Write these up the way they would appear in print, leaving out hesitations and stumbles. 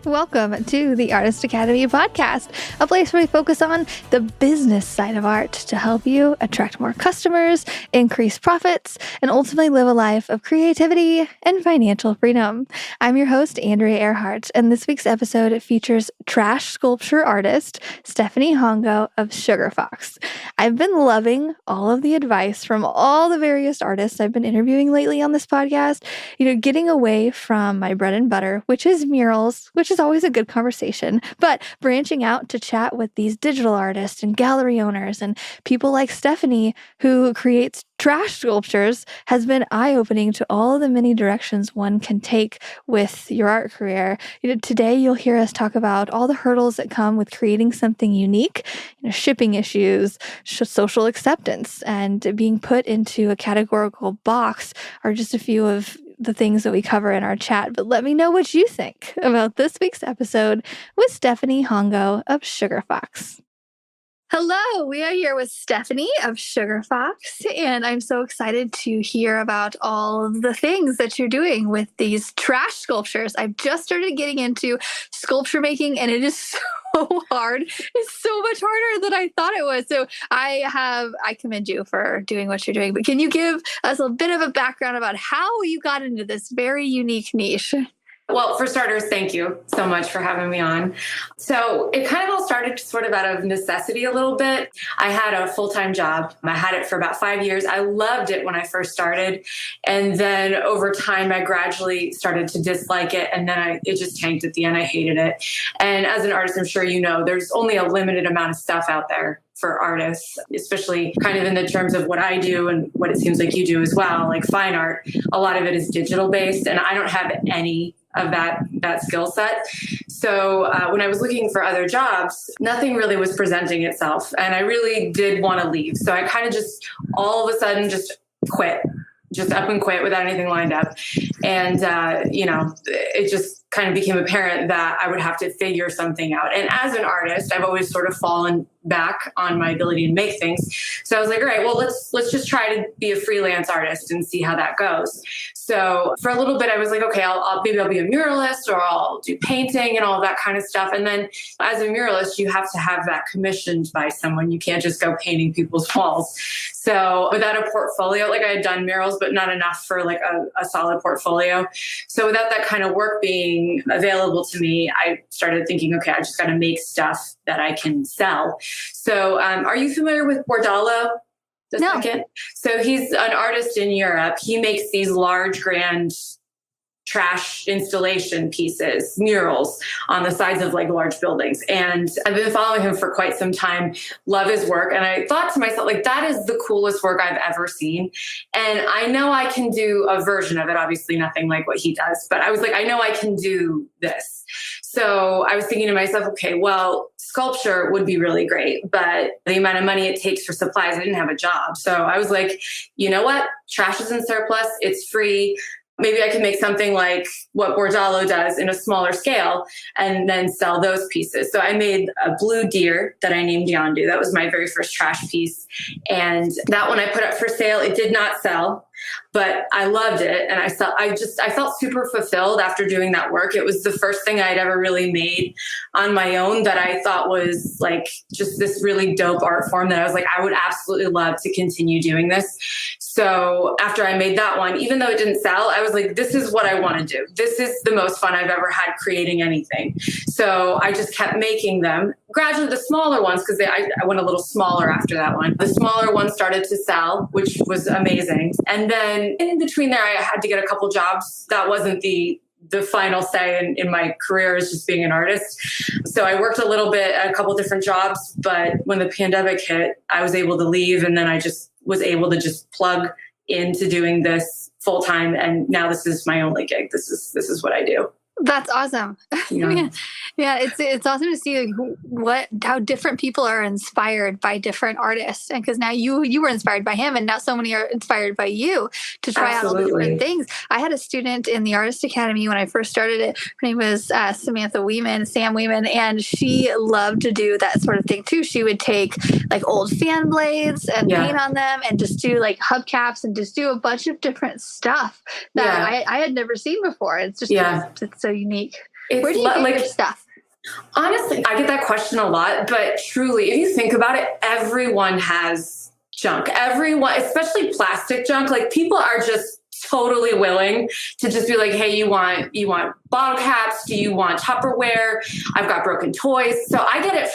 Welcome to the Artist Academy podcast, a place where we focus on the business side of art to help you attract more customers, increase profits, and ultimately live a life of creativity and financial freedom. I'm your host, Andrea Earhart, and this week's episode features trash sculpture artist Stephanie Hongo of Sugar Fox. I've been loving all of the advice from all the various artists I've been interviewing lately on this podcast, getting away from my bread and butter, which is murals, which is always a good conversation, but branching out to chat with these digital artists and gallery owners and people like Stephanie, who creates trash sculptures, has been eye-opening to all the many directions one can take with your art career. Today you'll hear us talk about all the hurdles that come with creating something unique, shipping issues, social acceptance, and being put into a categorical box are just a few of the things that we cover in our chat. But let me know what you think about this week's episode with Stephanie Hongo of Sugar Fox. Hello, we are here with Stephanie of Sugar Fox, and I'm so excited to hear about all of the things that you're doing with these trash sculptures. I've just started getting into sculpture making, and it is so hard. It's so much harder than I thought it was. So I commend you for doing what you're doing. But can you give us a bit of a background about how you got into this very unique niche? Well, for starters, thank you so much for having me on. So it kind of all started sort of out of necessity a little bit. I had a full-time job. I had it for about 5 years. I loved it when I first started. And then over time, I gradually started to dislike it. And then it just tanked at the end. I hated it. And as an artist, I'm sure you know, there's only a limited amount of stuff out there for artists, especially kind of in the terms of what I do and what it seems like you do as well, like fine art. A lot of it is digital based, and I don't have any of that skill set. So when I was looking for other jobs, nothing really was presenting itself. And I really did want to leave. So I kind of just all of a sudden just quit, just up and quit without anything lined up. And, it just kind of became apparent that I would have to figure something out. And as an artist, I've always sort of fallen back on my ability to make things. So I was like, all right, well, let's just try to be a freelance artist and see how that goes. So for a little bit, I was like, okay, maybe I'll be a muralist, or I'll do painting and all that kind of stuff. And then as a muralist, you have to have that commissioned by someone. You can't just go painting people's walls. So without a portfolio, like I had done murals, but not enough for like a solid portfolio. So without that kind of work being available to me, I started thinking, okay, I just got to make stuff that I can sell. So are you familiar with Bordalo? No. So he's an artist in Europe. He makes these large, grand trash installation pieces, murals on the sides of like large buildings. And I've been following him for quite some time, love his work. And I thought to myself, like, that is the coolest work I've ever seen. And I know I can do a version of it, obviously nothing like what he does, but I was like, I know I can do this. So I was thinking to myself, okay, well, sculpture would be really great, but the amount of money it takes for supplies, I didn't have a job. So I was like, you know what? Trash is in surplus. It's free. Maybe I can make something like what Bordalo does in a smaller scale and then sell those pieces. So I made a blue deer that I named Yondu. That was my very first trash piece. And that one I put up for sale. It did not sell, but I loved it. And I felt super fulfilled after doing that work. It was the first thing I'd ever really made on my own that I thought was like just this really dope art form that I was like, I would absolutely love to continue doing this. So after I made that one, even though it didn't sell, I was like, this is what I want to do. This is the most fun I've ever had creating anything. So I just kept making them. Gradually, the smaller ones, because I went a little smaller after that one. The smaller ones started to sell, which was amazing. And then in between there, I had to get a couple jobs. That wasn't the final say in my career as just being an artist. So I worked a little bit at a couple different jobs, but when the pandemic hit, I was able to leave, and then I just was able to just plug into doing this full time. And now this is my only gig. This is what I do. That's awesome. Yeah. Yeah, it's awesome to see how different people are inspired by different artists, and because now you were inspired by him, and now so many are inspired by you to try out all the different things. I had a student in the Artist Academy when I first started it. Her name was Sam Weeman, and she loved to do that sort of thing too. She would take like old fan blades and paint on them, and just do like hubcaps and just do a bunch of different stuff that I had never seen before. It's just it's so unique. Where do you get your stuff? Honestly, I get that question a lot, but truly, if you think about it, everyone has junk. Everyone, especially plastic junk, like people are just totally willing to just be like, hey, you want bottle caps? Do you want Tupperware? I've got broken toys. So I get it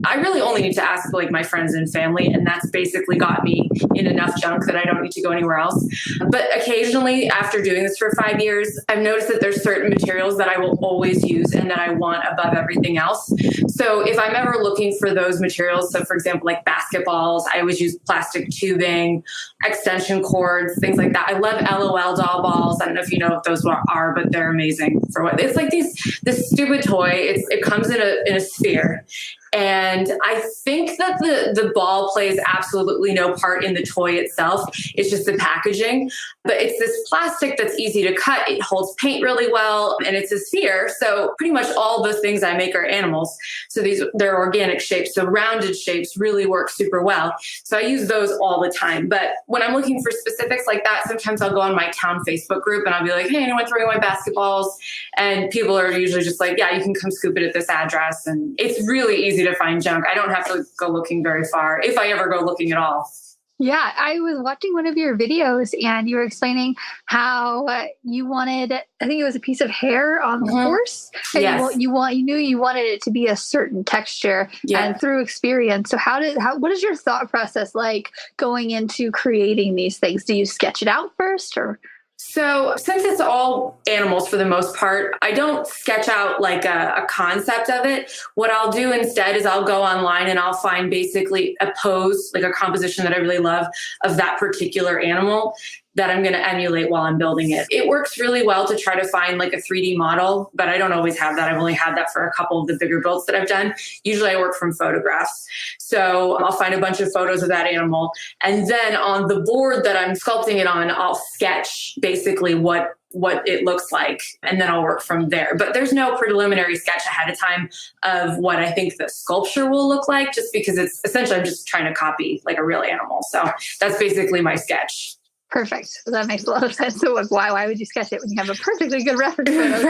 I really only need to ask like my friends and family, and that's basically got me in enough junk that I don't need to go anywhere else. But occasionally, after doing this for 5 years, I've noticed that there's certain materials that I will always use and that I want above everything else. So if I'm ever looking for those materials, so for example, like basketballs, I always use plastic tubing, extension cords, things like that. I love LOL doll balls. I don't know if you know what those are, but they're amazing for what it's like. This stupid toy. It comes in a sphere. And I think that the ball plays absolutely no part in the toy itself. It's just the packaging. But it's this plastic that's easy to cut. It holds paint really well, and it's a sphere. So pretty much all the things I make are animals. So they're organic shapes. So rounded shapes really work super well. So I use those all the time. But when I'm looking for specifics like that, sometimes I'll go on my town Facebook group and I'll be like, hey, anyone throwing away basketballs? And people are usually just like, yeah, you can come scoop it at this address. And it's really easy to find junk. I don't have to go looking very far, if I ever go looking at all. Yeah, I was watching one of your videos and you were explaining how you wanted, I think it was a piece of hair on the horse. And yes. you knew you wanted it to be a certain texture and through experience. So what is your thought process like going into creating these things? Do you sketch it out first or? So since it's all animals for the most part, I don't sketch out like a concept of it. What I'll do instead is I'll go online and I'll find basically a pose, like a composition that I really love of that particular animal that I'm going to emulate while I'm building it. It works really well to try to find like a 3D model, but I don't always have that. I've only had that for a couple of the bigger builds that I've done. Usually I work from photographs. So I'll find a bunch of photos of that animal. And then on the board that I'm sculpting it on, I'll sketch basically what it looks like, and then I'll work from there. But there's no preliminary sketch ahead of time of what I think the sculpture will look like, just because it's essentially I'm just trying to copy like a real animal. So that's basically my sketch. Perfect. That makes a lot of sense. So why would you sketch it when you have a perfectly good reference photo?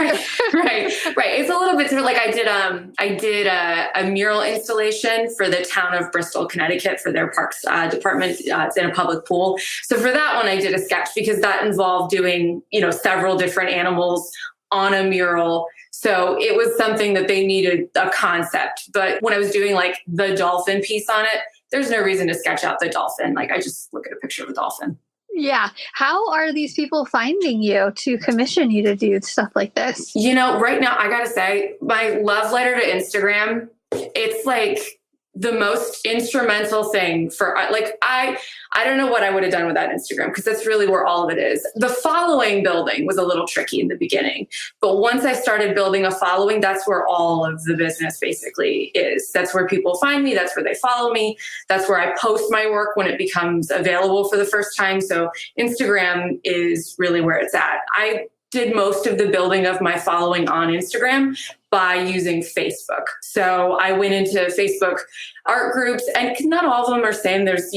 Right. It's a little bit different. Like I did a mural installation for the town of Bristol, Connecticut for their parks department. It's in a public pool. So for that one, I did a sketch because that involved doing, several different animals on a mural. So it was something that they needed a concept. But when I was doing like the dolphin piece on it, there's no reason to sketch out the dolphin. Like I just look at a picture of a dolphin. Yeah. How are these people finding you to commission you to do stuff like this? Right now, I got to say, my love letter to Instagram, it's like the most instrumental thing for like, I don't know what I would have done without Instagram, because that's really where all of it is. The following building was a little tricky in the beginning, but once I started building a following, that's where all of the business basically is. That's where people find me. That's where they follow me. That's where I post my work when it becomes available for the first time. So Instagram is really where it's at. I did most of the building of my following on Instagram by using Facebook. So I went into Facebook art groups, and not all of them are same. There's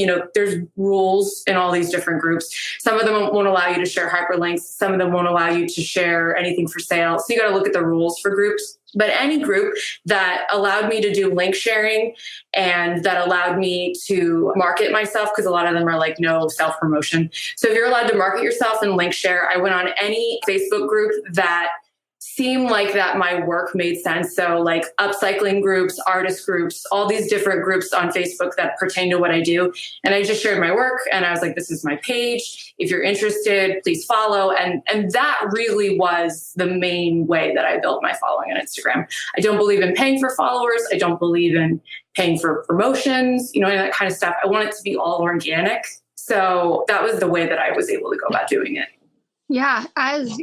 rules in all these different groups. Some of them won't allow you to share hyperlinks. Some of them won't allow you to share anything for sale. So you got to look at the rules for groups. But any group that allowed me to do link sharing and that allowed me to market myself, because a lot of them are like no self-promotion. So if you're allowed to market yourself and link share, I went on any Facebook group that seemed like that my work made sense. So like upcycling groups, artist groups, all these different groups on Facebook that pertain to what I do. And I just shared my work and I was like, this is my page. If you're interested, please follow. And that really was the main way that I built my following on Instagram. I don't believe in paying for followers. I don't believe in paying for promotions, and that kind of stuff. I want it to be all organic. So that was the way that I was able to go about doing it. Yeah. As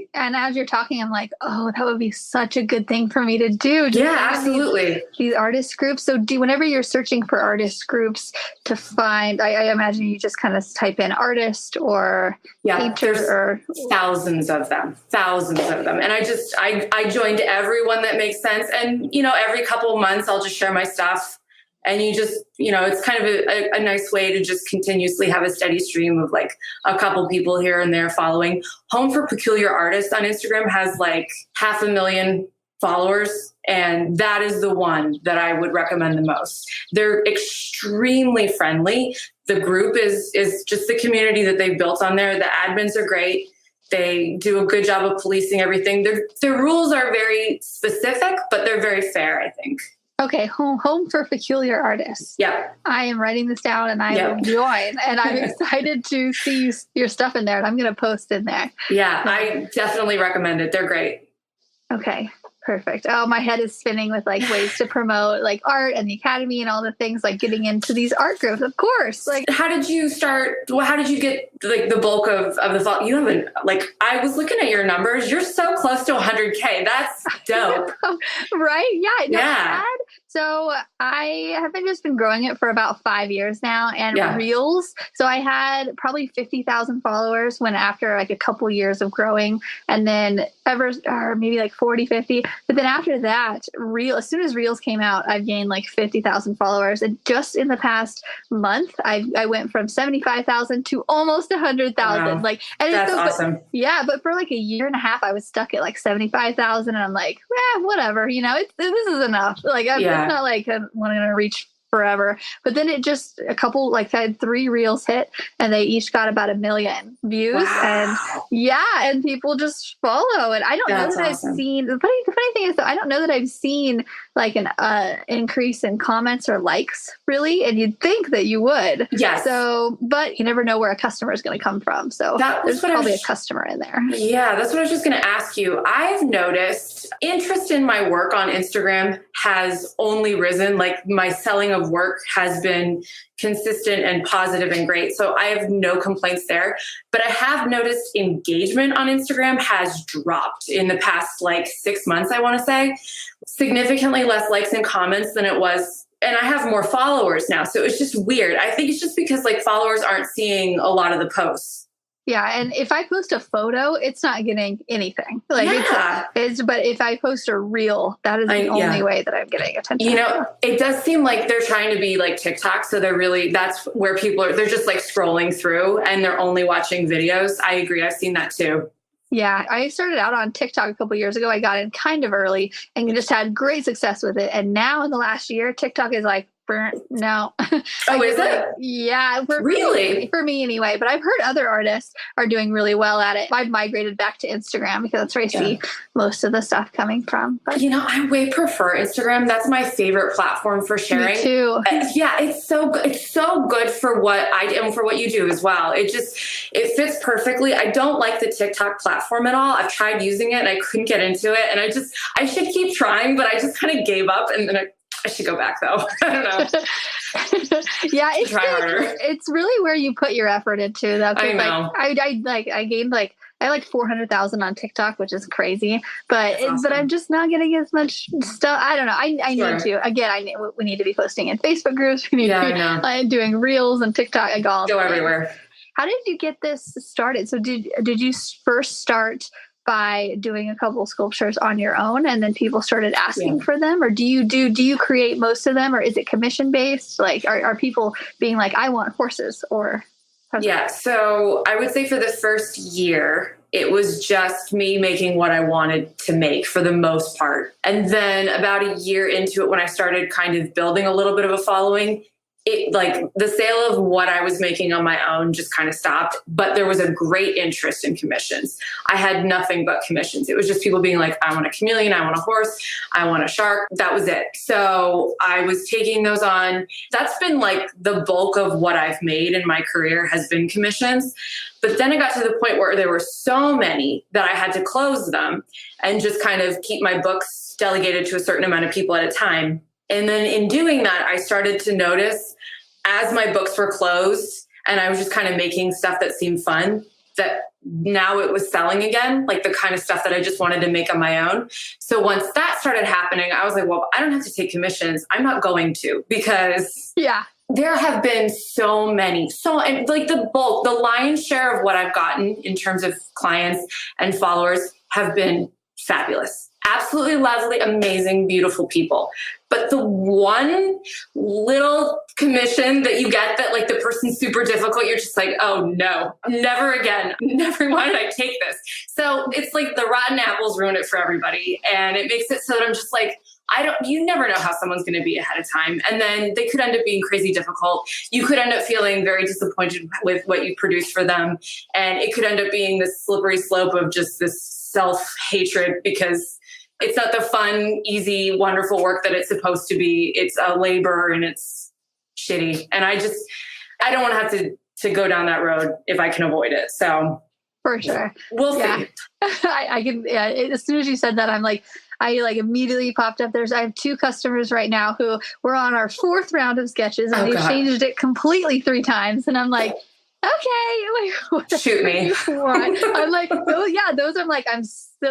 you're talking, I'm like, oh, that would be such a good thing for me to do. Yeah, absolutely. These artist groups. So whenever you're searching for artist groups to find, I imagine you just kind of type in artist or painter or thousands of them. And I joined everyone that makes sense. And, every couple of months I'll just share my stuff. And you just, it's kind of a nice way to just continuously have a steady stream of like a couple people here and there following. Home for Peculiar Artists on Instagram has like 500,000 followers. And that is the one that I would recommend the most. They're extremely friendly. The group is just the community that they've built on there. The admins are great. They do a good job of policing everything. Their rules are very specific, but they're very fair, I think. Okay, home for peculiar artists. Yeah. I am writing this down and I will join. And I'm excited to see your stuff in there. And I'm going to post in there. Yeah, I definitely recommend it. They're great. Okay, perfect. Oh, my head is spinning with like ways to promote like art and the academy and all the things, like getting into these art groups, of course. Like, how did you start? Well, how did you get like the bulk of the fall? You haven't, like, I was looking at your numbers. You're so close to 100K. That's dope. Right? Yeah. Yeah. So I have just been growing it for about 5 years now, and Reels. So I had probably 50,000 followers when after like a couple years of growing, and then or maybe like 40, 50. But then after that, as soon as Reels came out, I've gained like 50,000 followers. And just in the past month, I went from 75,000 to almost 100,000. Wow. Like, and that's awesome. Yeah. But for like a year and a half, I was stuck at like 75,000, and I'm like, whatever, this is enough. Like, it's not like I'm going to reach forever. But then it just I had 3 reels hit, and they each got about 1 million views. Wow. And people just follow. And I don't know that awesome. I've seen, the funny thing is, though, I don't know that I've seen like an increase in comments or likes, really. And you'd think that you would. Yes. So, but you never know where a customer is going to come from. So there's probably a customer in there. Yeah, that's what I was just going to ask you. I've noticed interest in my work on Instagram has only risen. Like, my selling of work has been consistent and positive and great. So I have no complaints there. But I have noticed engagement on Instagram has dropped in the past like 6 months, I want to say. Significantly less likes and comments than it was. And I have more followers now. So it's just weird. I think it's just because like followers aren't seeing a lot of the posts. Yeah, and if I post a photo, it's not getting anything. Like but if I post a reel, that is the only way that I'm getting attention. It does seem like they're trying to be like TikTok, so that's where people they're just like scrolling through and they're only watching videos. I agree. I've seen that too. Yeah, I started out on TikTok a couple years ago. I got in kind of early and just had great success with it. And now in the last year, TikTok is like, no. Oh, is it? Yeah. Really? For me anyway. But I've heard other artists are doing really well at it. I've migrated back to Instagram because that's where I see most of the stuff coming from. But I way prefer Instagram. That's my favorite platform for sharing. Me too. Yeah, it's so good. It's so good for what I do and for what you do as well. It fits perfectly. I don't like the TikTok platform at all. I've tried using it and I couldn't get into it. And I should keep trying, but I just kind of gave up, and then I should go back though. I don't know. Yeah, try harder. It's really where you put your effort into though. I know. I gained I had 400,000 on TikTok, which is crazy, but I'm just not getting as much stuff. I don't know. I need to, again, we need to be posting in Facebook groups. We need to be doing reels and TikTok. Go everywhere. How did you get this started? So did you first start by doing a couple sculptures on your own, and then people started asking for them, or do you create most of them, or is it commission based? Like, are people being like, I want horses, or? Yeah. So I would say for the first year, it was just me making what I wanted to make for the most part. And then about a year into it, when I started kind of building a little bit of a following, the sale of what I was making on my own just kind of stopped, but there was a great interest in commissions. I had nothing but commissions. It was just people being like, I want a chameleon, I want a horse, I want a shark. That was it. So I was taking those on. That's been like the bulk of what I've made in my career has been commissions. But then it got to the point where there were so many that I had to close them and just kind of keep my books delegated to a certain amount of people at a time. And then in doing that, I started to notice as my books were closed and I was just kind of making stuff that seemed fun, that now it was selling again, like the kind of stuff that I just wanted to make on my own. So once that started happening, I was like, well, I don't have to take commissions. I'm not going to, because there have been so many. And like the lion's share of what I've gotten in terms of clients and followers have been fabulous. absolutely lovely, amazing, beautiful people. But the one little commission that you get that like the person's super difficult, you're just like, oh no, never again. Never why did I take this? So it's like the rotten apples ruin it for everybody. And it makes it so that I'm just like, you never know how someone's going to be ahead of time. And then they could end up being crazy difficult. You could end up feeling very disappointed with what you produced for them. And it could end up being this slippery slope of just this self-hatred because it's not the fun, easy, wonderful work that it's supposed to be. It's a labor and it's shitty. And I don't want to have to go down that road if I can avoid it. So for sure. We'll see. I can, as soon as you said that, I'm like, I like immediately popped up. I have 2 customers right now who were on our 4th round of sketches and they've changed it completely 3 times. And I'm like, okay, like, shoot me. I'm like, oh yeah, those I'm like, I'm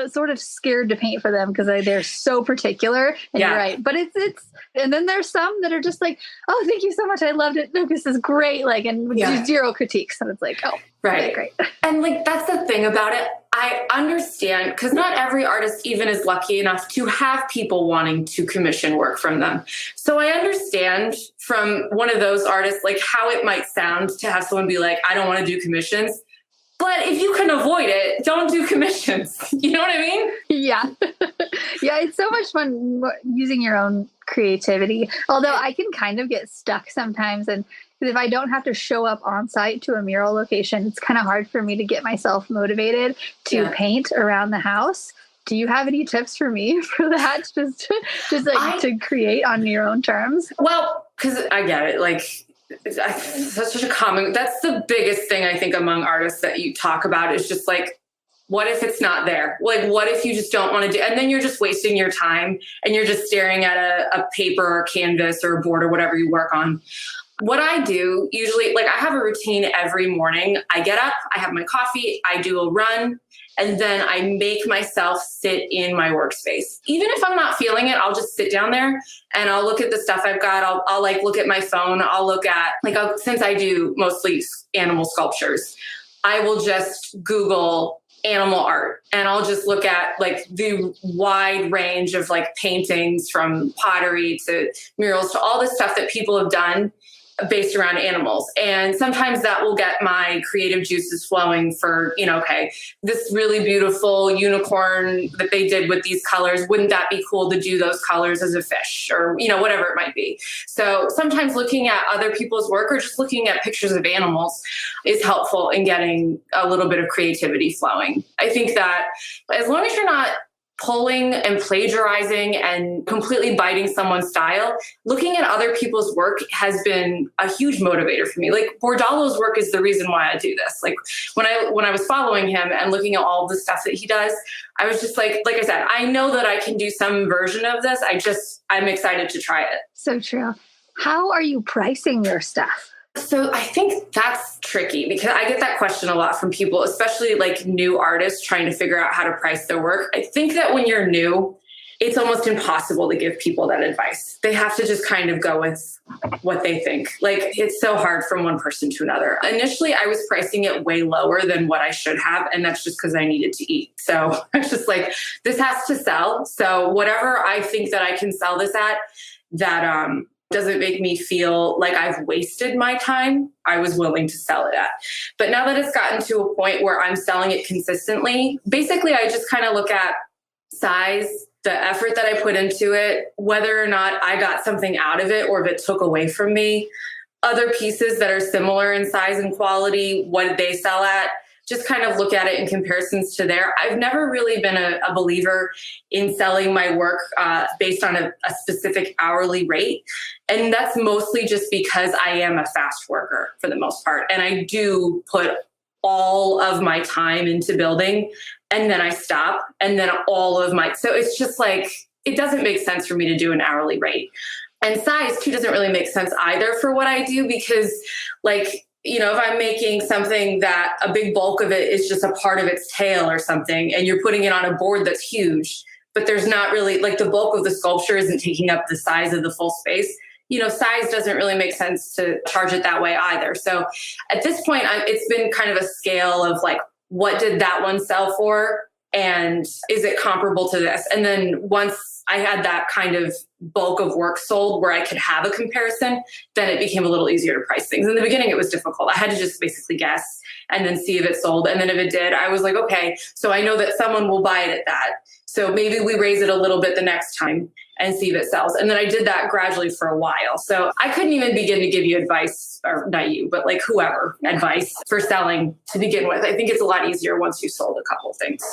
sort of scared to paint for them because they're so particular. And you're right. But it's, and then there's some that are just like, oh, thank you so much. I loved it. No, this is great. Like, and do 0 critiques. And it's like, oh, right. Great. And like, that's the thing about it. I understand because not every artist even is lucky enough to have people wanting to commission work from them. So I understand from one of those artists, like how it might sound to have someone be like, I don't want to do commissions. But if you can avoid it, don't do commissions. You know what I mean? Yeah. Yeah, it's so much fun using your own creativity. Although I can kind of get stuck sometimes. And if I don't have to show up on site to a mural location, it's kind of hard for me to get myself motivated to paint around the house. Do you have any tips for me for that? To create on your own terms? Well, because I get it. Like, that's such a common, that's the biggest thing I think among artists that you talk about is just like, what if it's not there? Like, what if you just don't want to do, and then you're just wasting your time and you're just staring at a paper or canvas or a board or whatever you work on. What I do usually, like I have a routine every morning. I get up, I have my coffee, I do a run, and then I make myself sit in my workspace. Even if I'm not feeling it, I'll just sit down there and I'll look at the stuff I've got. I'll like look at my phone. I'll look at since I do mostly animal sculptures, I will just Google animal art and I'll just look at like the wide range of like paintings from pottery to murals to all the stuff that people have done based around animals. And sometimes that will get my creative juices flowing for, okay, this really beautiful unicorn that they did with these colors. Wouldn't that be cool to do those colors as a fish or, whatever it might be. So sometimes looking at other people's work or just looking at pictures of animals is helpful in getting a little bit of creativity flowing. I think that as long as you're not pulling and plagiarizing and completely biting someone's style, looking at other people's work has been a huge motivator for me. Like Bordalo's work is the reason why I do this. Like when I was following him and looking at all the stuff that he does, I was just like I said, I know that I can do some version of this. I'm excited to try it. So true. How are you pricing your stuff? So I think that's tricky because I get that question a lot from people, especially like new artists trying to figure out how to price their work. I think that when you're new, it's almost impossible to give people that advice. They have to just kind of go with what they think. Like it's so hard from one person to another. Initially, I was pricing it way lower than what I should have. And that's just because I needed to eat. So I was just like, this has to sell. So whatever I think that I can sell this at, that doesn't make me feel like I've wasted my time, I was willing to sell it at. But now that it's gotten to a point where I'm selling it consistently, basically I just kind of look at size, the effort that I put into it, whether or not I got something out of it or if it took away from me, other pieces that are similar in size and quality, what did they sell at? Just kind of look at it in comparisons to there. I've never really been a believer in selling my work based on a specific hourly rate. And that's mostly just because I am a fast worker for the most part. And I do put all of my time into building and then I stop and then so it's just like, it doesn't make sense for me to do an hourly rate. And size too doesn't really make sense either for what I do because if I'm making something that a big bulk of it is just a part of its tail or something, and you're putting it on a board that's huge, but there's not really the bulk of the sculpture isn't taking up the size of the full space, size doesn't really make sense to charge it that way either. So at this point, it's been kind of a scale of what did that one sell for? And is it comparable to this? And then once I had that kind of bulk of work sold where I could have a comparison, then it became a little easier to price things. In the beginning, it was difficult. I had to just basically guess and then see if it sold. And then if it did, I was like, okay, so I know that someone will buy it at that. So maybe we raise it a little bit the next time and see if it sells. And then I did that gradually for a while. So I couldn't even begin to give you advice, or not you, but like whoever, advice for selling to begin with. I think it's a lot easier once you sold a couple of things.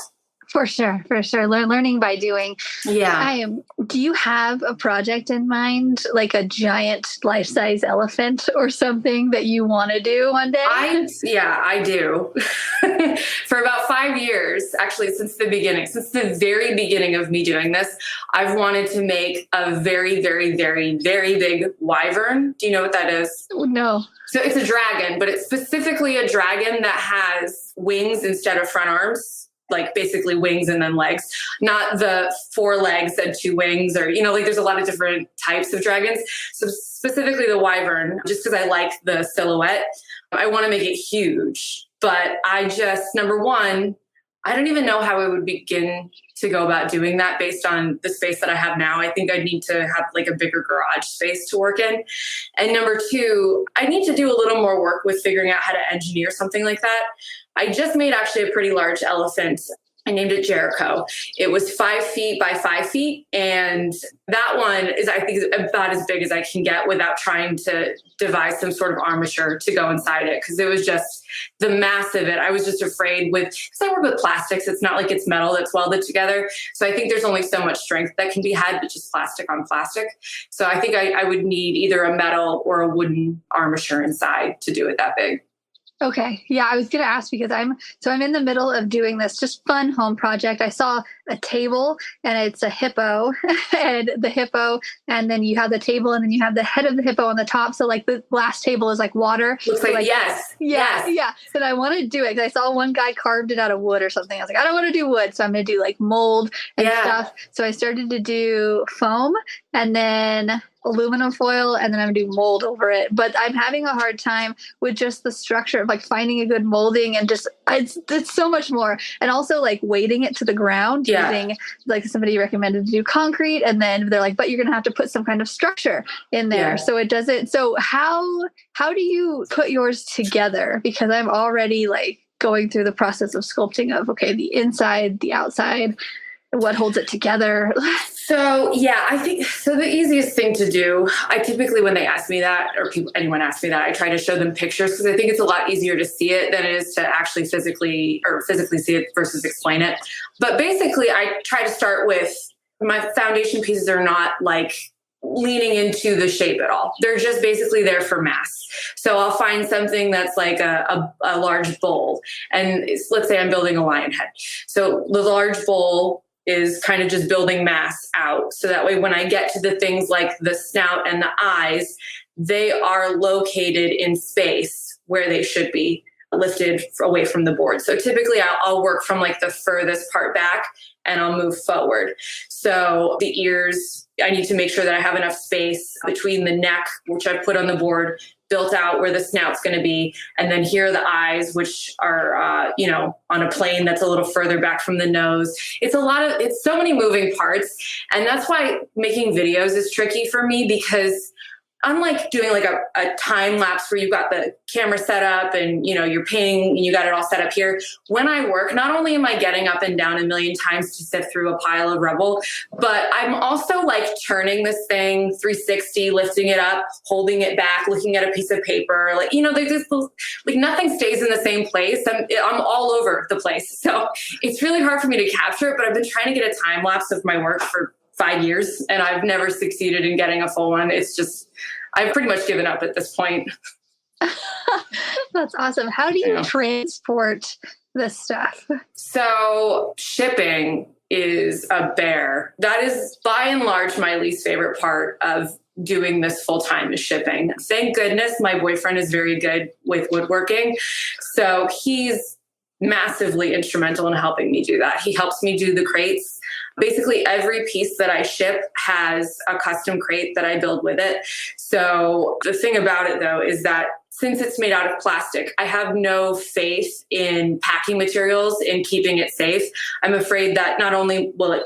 For sure. Learning by doing. Yeah. Do you have a project in mind, like a giant life-size elephant or something that you want to do one day? I do. For about 5 years, actually, since the very beginning of me doing this, I've wanted to make a very, very, very, very big wyvern. Do you know what that is? No. So it's a dragon, but it's specifically a dragon that has wings instead of front arms. Like basically wings and then legs, not the 4 legs and 2 wings, or, like there's a lot of different types of dragons. So specifically the wyvern, just because I like the silhouette, I want to make it huge. But number one, I don't even know how I would begin to go about doing that based on the space that I have now. I think I'd need to have like a bigger garage space to work in. And number two, I need to do a little more work with figuring out how to engineer something like that. I just made actually a pretty large elephant. I named it Jericho. It was 5 feet by 5 feet. And that one is, I think, about as big as I can get without trying to devise some sort of armature to go inside it. Because it was just the mass of it. I was just afraid because I work with plastics. It's not like it's metal that's welded together. So I think there's only so much strength that can be had, but just plastic on plastic. So I think I would need either a metal or a wooden armature inside to do it that big. Okay. Yeah, I was going to ask because I'm in the middle of doing this just fun home project. I saw a table and it's a hippo and then you have the table and then you have the head of the hippo on the top. So like the last table is like water. Looks like yes. Yeah. And I want to do it because I saw one guy carved it out of wood or something. I was like, I don't want to do wood. So I'm going to do like mold and stuff. So I started to do foam and then aluminum foil, and then I'm gonna do mold over it. But I'm having a hard time with just the structure of like finding a good molding and just it's so much more. And also like weighting it to the ground using like somebody recommended to do concrete, and then they're like, but you're gonna have to put some kind of structure in there. So it doesn't. So how do you put yours together? Because I'm already like going through the process of sculpting of the inside, the outside, what holds it together. So I think the easiest thing to do, I typically, when they ask me that, or anyone asks me that, I try to show them pictures because I think it's a lot easier to see it than it is to actually physically see it versus explain it. But basically I try to start with, my foundation pieces are not like leaning into the shape at all. They're just basically there for mass. So I'll find something that's like a large bowl, and let's say I'm building a lion head. So the large bowl is kind of just building mass out. So that way, when I get to the things like the snout and the eyes, they are located in space where they should be lifted away from the board. So typically I'll work from like the furthest part back and I'll move forward. So the ears, I need to make sure that I have enough space between the neck, which I've put on the board, built out where the snout's going to be. And then here are the eyes, which are, on a plane that's a little further back from the nose. It's so many moving parts. And that's why making videos is tricky for me, because unlike doing like a time lapse where you've got the camera set up and, you're painting and you got it all set up here. When I work, not only am I getting up and down a million times to sift through a pile of rubble, but I'm also like turning this thing 360, lifting it up, holding it back, looking at a piece of paper. Like, like nothing stays in the same place. I'm all over the place. So it's really hard for me to capture it, but I've been trying to get a time lapse of my work for 5 years and I've never succeeded in getting a full one. It's just, I've pretty much given up at this point. That's awesome. How do you transport this stuff? So shipping is a bear. That is by and large my least favorite part of doing this full time, is shipping. Thank goodness my boyfriend is very good with woodworking. So he's massively instrumental in helping me do that. He helps me do the crates. Basically, every piece that I ship has a custom crate that I build with it. So the thing about it, though, is that since it's made out of plastic, I have no faith in packing materials and keeping it safe. I'm afraid that not only will it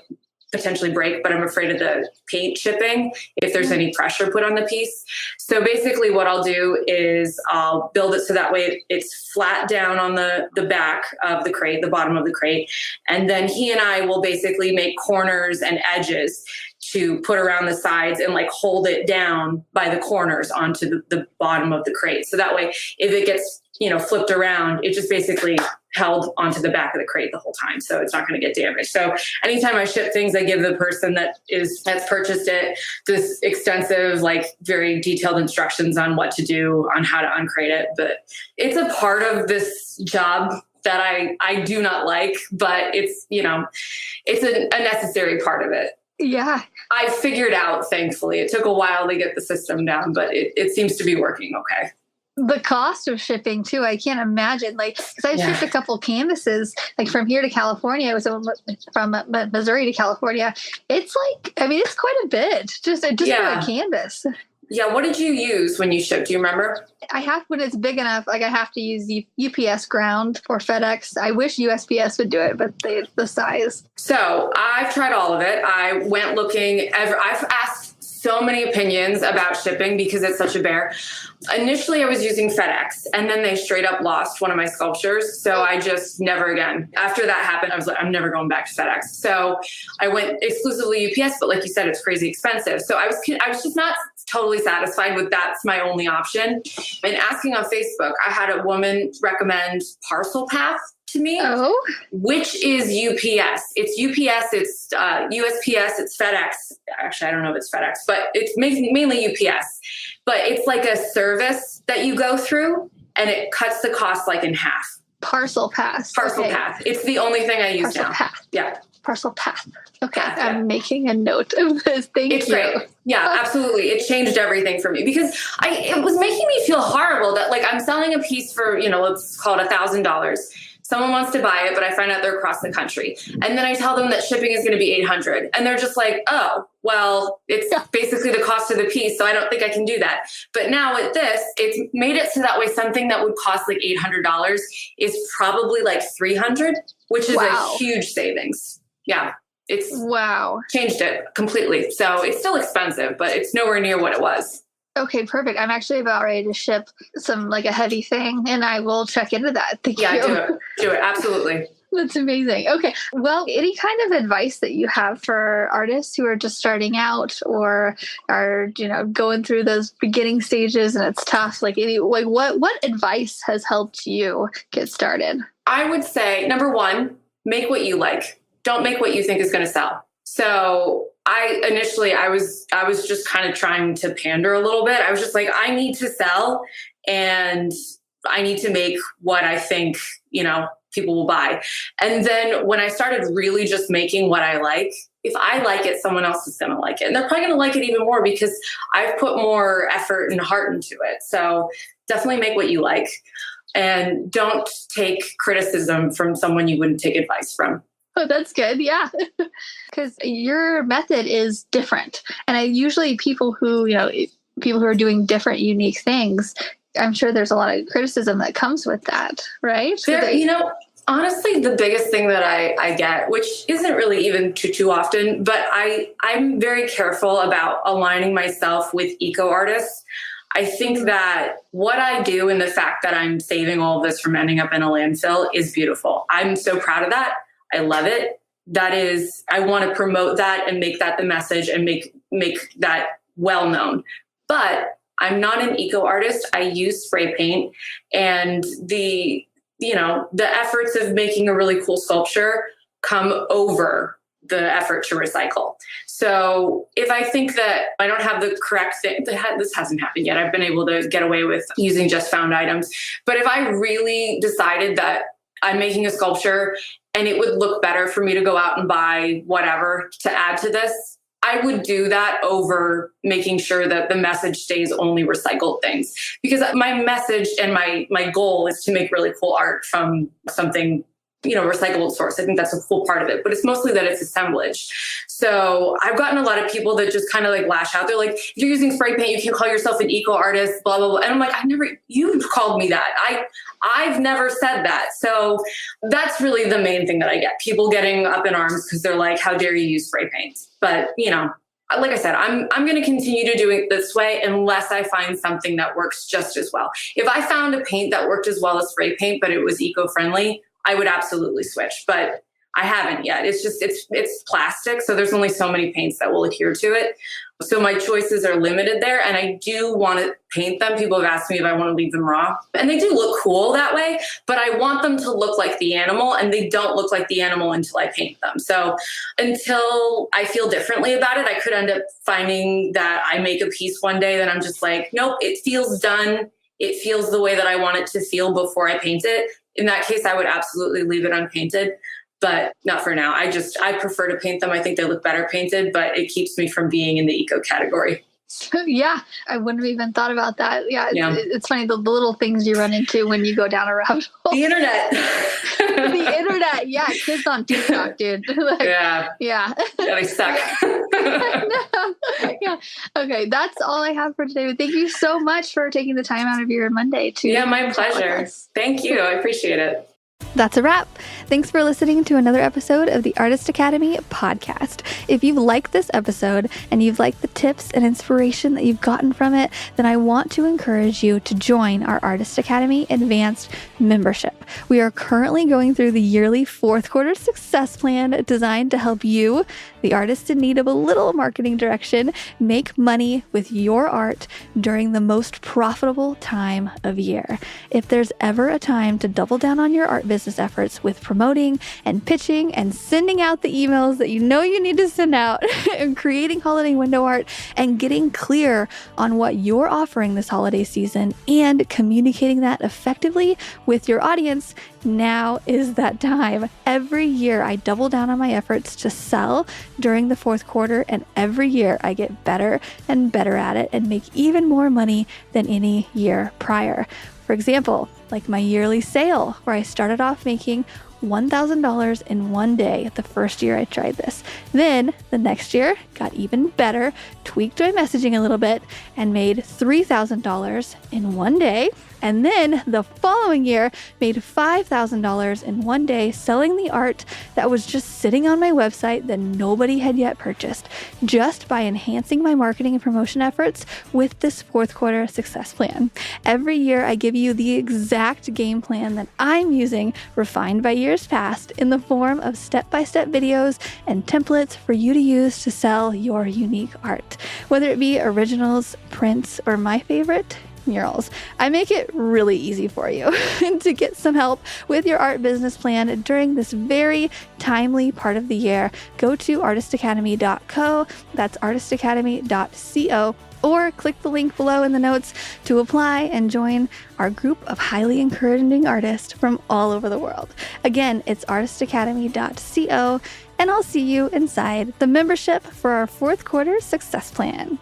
potentially break, but I'm afraid of the paint chipping if there's any pressure put on the piece. So basically what I'll do is I'll build it so that way it's flat down on the back of the crate, the bottom of the crate. And then he and I will basically make corners and edges to put around the sides and like hold it down by the corners onto the bottom of the crate. So that way, if it gets, flipped around, it just basically held onto the back of the crate the whole time. So it's not going to get damaged. So anytime I ship things, I give the person that's purchased it this extensive, like very detailed instructions on what to do, on how to uncrate it. But it's a part of this job that I do not like, but it's, it's a necessary part of it. Yeah. I figured out, thankfully. It took a while to get the system down, but it seems to be working okay. The cost of shipping too, I can't imagine. Like, because I shipped a couple canvases, like from here to California. It was from Missouri to California. It's like, it's quite a bit just for a canvas. Yeah. What did you use when you shipped? Do you remember? I have, when it's big enough, like I have to use UPS ground or FedEx. I wish USPS would do it, but the size. So I've tried all of it. I went looking. I've asked so many opinions about shipping because it's such a bear. Initially, I was using FedEx, and then they straight up lost one of my sculptures. So I just never again. After that happened, I was like, I'm never going back to FedEx. So I went exclusively UPS, but like you said, it's crazy expensive. So I was just not totally satisfied with that's my only option. And asking on Facebook, I had a woman recommend Parcel Path to me, which is UPS. It's UPS, it's USPS, it's FedEx. Actually, I don't know if it's FedEx, but it's mainly UPS. But it's like a service that you go through, and it cuts the cost like in half. Parcel Path. Parcel Path. It's the only thing I use Parcel now. Path. Yeah. Parcel Path. Okay, Path, I'm making a note of this. Thank you. It's great. Yeah, absolutely. It changed everything for me because it was making me feel horrible that like I'm selling a piece for, let's call it $1,000. Someone wants to buy it, but I find out they're across the country. And then I tell them that shipping is going to be $800. And they're just like, oh, well, it's basically the cost of the piece. So I don't think I can do that. But now with this, it's made it so that way something that would cost like $800 is probably like $300, which is a huge savings. Yeah. It's changed it completely. So it's still expensive, but it's nowhere near what it was. Okay, perfect. I'm actually about ready to ship some like a heavy thing, and I will check into that. Thank you. Do it. Absolutely. That's amazing. Okay. Well, any kind of advice that you have for artists who are just starting out or are, going through those beginning stages and it's tough, what advice has helped you get started? I would say, number one, make what you like. Don't make what you think is going to sell. So I was just kind of trying to pander a little bit. I was just like, I need to sell and I need to make what I think, people will buy. And then when I started really just making what I like, if I like it, someone else is going to like it. And they're probably going to like it even more because I've put more effort and heart into it. So definitely make what you like and don't take criticism from someone you wouldn't take advice from. Oh, that's good. Yeah. Because your method is different. And usually people who are doing different, unique things, I'm sure there's a lot of criticism that comes with that, right? Honestly, the biggest thing that I get, which isn't really even too often, but I'm very careful about aligning myself with eco artists. I think that what I do and the fact that I'm saving all of this from ending up in a landfill is beautiful. I'm so proud of that. I love it. That is, I want to promote that and make that the message and make that well known. But I'm not an eco artist. I use spray paint, and the efforts of making a really cool sculpture come over the effort to recycle. So if I think that I don't have the correct thing, this hasn't happened yet. I've been able to get away with using just found items. But if I really decided that I'm making a sculpture and it would look better for me to go out and buy whatever to add to this, I would do that over making sure that the message stays only recycled things. Because my message and my goal is to make really cool art from something recyclable source. I think that's a cool part of it, but it's mostly that it's assemblage. So I've gotten a lot of people that just kind of like lash out. They're like, if you're using spray paint, you can call yourself an eco artist, blah, blah, blah. And I'm like, you've called me that. I've never said that. So that's really the main thing that I get. People getting up in arms because they're like, how dare you use spray paint? But, like I said, I'm going to continue to do it this way unless I find something that works just as well. If I found a paint that worked as well as spray paint, but it was eco-friendly, I would absolutely switch. But I haven't yet. It's just, it's plastic. So there's only so many paints that will adhere to it. So my choices are limited there. And I do want to paint them. People have asked me if I want to leave them raw. And they do look cool that way, but I want them to look like the animal, and they don't look like the animal until I paint them. So until I feel differently about it, I could end up finding that I make a piece one day that I'm just like, nope, it feels done. It feels the way that I want it to feel before I paint it. In that case, I would absolutely leave it unpainted. But not for now. I prefer to paint them. I think they look better painted, but it keeps me from being in the eco category. Yeah, I wouldn't have even thought about that. Yeah. It's funny, the little things you run into when you go down a rabbit hole. The internet. The internet. Yeah, kids on TikTok, dude. Yeah. Yeah, they suck. Yeah. Okay, that's all I have for today. But thank you so much for taking the time out of your Monday to. Yeah, my pleasure. Thank you. I appreciate it. That's a wrap. Thanks for listening to another episode of the Artist Academy podcast. If you've liked this episode and you've liked the tips and inspiration that you've gotten from it, then I want to encourage you to join our Artist Academy Advanced membership. We are currently going through the yearly fourth quarter success plan designed to help you, the artist in need of a little marketing direction, make money with your art during the most profitable time of year. If there's ever a time to double down on your art business efforts with promoting and pitching and sending out the emails that you know you need to send out and creating holiday window art and getting clear on what you're offering this holiday season and communicating that effectively with your audience, now is that time. Every year I double down on my efforts to sell during the fourth quarter, and every year I get better and better at it and make even more money than any year prior. For example, like my yearly sale, where I started off making $1,000 in one day the first year I tried this. Then the next year got even better, tweaked my messaging a little bit, and made $3,000 in one day. And then the following year made $5,000 in one day selling the art that was just sitting on my website that nobody had yet purchased, just by enhancing my marketing and promotion efforts with this fourth quarter success plan. Every year I give you the exact game plan that I'm using, refined by years past, in the form of step-by-step videos and templates for you to use to sell your unique art. Whether it be originals, prints, or my favorite, murals. I make it really easy for you to get some help with your art business plan during this very timely part of the year. Go to artistacademy.co. That's artistacademy.co. Or click the link below in the notes to apply and join our group of highly encouraging artists from all over the world. Again, it's artistacademy.co, and I'll see you inside the membership for our fourth quarter success plan.